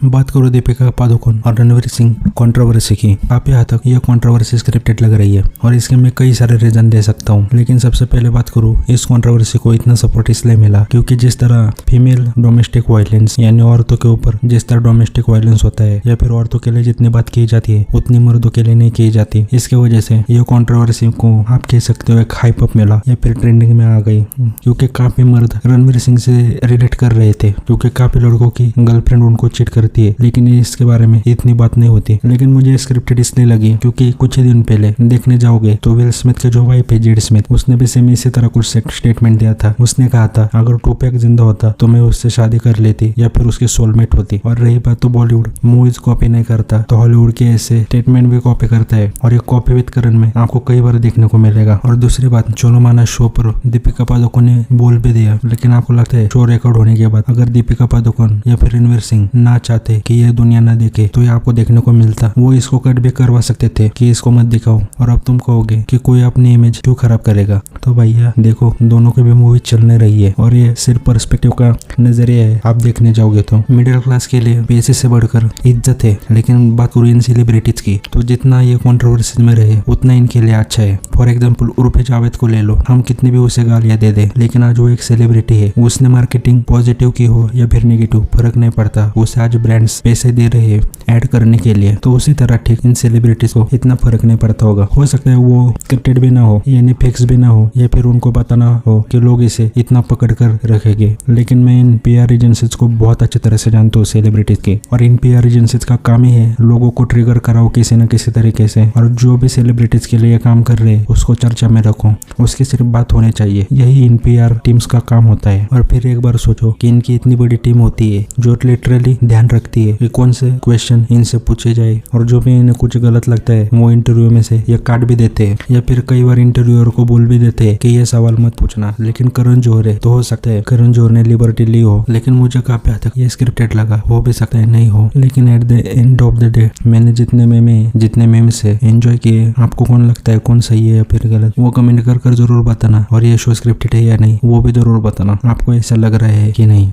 बात करो दीपिका पादुकोण और रणवीर सिंह कंट्रोवर्सी की। काफी हद तक यह कंट्रोवर्सी स्क्रिप्टेड लग रही है और इसके मैं कई सारे रीजन दे सकता हूँ। लेकिन सबसे पहले बात करूँ, इस कंट्रोवर्सी को इतना सपोर्ट इसलिए मिला क्योंकि जिस तरह फीमेल डोमेस्टिक वायलेंस यानी औरतों के ऊपर जिस तरह डोमेस्टिक वायलेंस होता है या फिर औरतों के लिए जितनी बात की जाती है उतनी मर्दों के लिए नहीं की जाती, इसके वजह से ये कंट्रोवर्सी को आप कह सकते हो एक हाइप अप मिला या फिर ट्रेंडिंग में आ गई। क्योंकि काफी मर्द रणवीर सिंह से रिलेट कर रहे थे क्योंकि काफी लड़कों की गर्लफ्रेंड उनको चीट करती है, लेकिन इसके बारे में इतनी बात नहीं होती। लेकिन मुझे स्क्रिप्टेड इसलिए लगी क्योंकि कुछ ही दिन पहले देखने जाओगे तो विल स्मिथ के जो वाइफ है जेड स्मिथ, उसने भी सेम इसी तरह कुछ स्टेटमेंट दिया था। उसने कहा था अगर टूपैक जिंदा होता तो मैं उससे शादी कर लेती या फिर उसकी सोलमेट होती। और रही बात तो बॉलीवुड मूवीज कॉपी नहीं करता तो हॉलीवुड के ऐसे स्टेटमेंट भी कॉपी करता है और ये कॉपी विद करण में आपको कई बार देखने को मिलेगा। और दूसरी बात, चलो माना शो पर दीपिका पादुकोण ने बोल भी दिया, लेकिन आपको लगता है शो रिकॉर्ड होने के बाद अगर दीपिका पादुकोण या फिर रणवीर सिंह ना चाहते कि ये दुनिया ना देखे तो ये आपको देखने को मिलता। वो इसको कट भी करवा सकते थे कि इसको मत दिखाओ, और अब तुम कहोगे कि कोई अपनी इमेज क्यों खराब करेगा। तो भैया देखो, दोनों की भी मूवी चलने रही है और ये सिर्फ पर्सपेक्टिव का नजरिया है। आप देखने जाओगे तो मिडिल क्लास के लिए पैसे से बढ़कर इज्जत है। लेकिन बात करूँ इन सेलिब्रिटीज की तो जितना ये कंट्रोवर्सी में रहे उतना इनके लिए अच्छा है। फॉर एग्जाम्पल उर्फी जावेद को ले लो, हम कितनी भी उसे गालियां दे दे लेकिन आज वो एक सेलिब्रिटी है। उसने मार्केटिंग पॉजिटिव की हो या फिर नेगेटिव फर्क नहीं पड़ता, उसे आज ब्रांड्स पैसे दे रहे हैं ऐड करने के लिए। तो उसी तरह ठीक इन सेलिब्रिटीज को इतना फर्क नहीं पड़ता होगा। हो सकता है वो स्क्रिप्टेड भी ना हो यानी फिक्स भी ना हो या फिर उनको पता ना हो कि लोग इसे इतना पकड़ कर रखेंगे। लेकिन मैं इन पीआर एजेंसीज को बहुत अच्छी तरह से जानता हूँ सेलिब्रिटीज की, और इन पीआर एजेंसीज का काम ही है लोगों को ट्रिगर कराओ किसी न किसी तरीके से, और जो भी सेलिब्रिटीज के लिए काम कर रहे हैं उसको चर्चा में रखो, उसकी सिर्फ बात होनी चाहिए। यही इन पीआर टीम्स का काम होता है। और फिर एक बार सोचो कि इनकी इतनी बड़ी टीम होती है जो लिटरली ध्यान रखती है कि कौन से क्वेश्चन इनसे पूछे जाए, और जो भी इन्हें कुछ गलत लगता है वो इंटरव्यू में से ये काट भी देते हैं या फिर कई बार इंटरव्यूअर को बोल भी देते हैं कि ये सवाल मत पूछना। लेकिन करण जौहर है तो हो सकता है करण जौहर ने लिबर्टी ली हो, लेकिन मुझे काफी हद तक ये स्क्रिप्टेड लगा। हो भी सकता है नहीं हो, लेकिन at the end of the day मैंने जितने मेम्स है एंजॉय किए। आपको कौन लगता है कौन सही है या फिर गलत, वो कमेंट कर जरूर बताना। और ये शो स्क्रिप्टेड है या नहीं वो भी जरूर बताना, आपको ऐसा लग रहा है कि नहीं।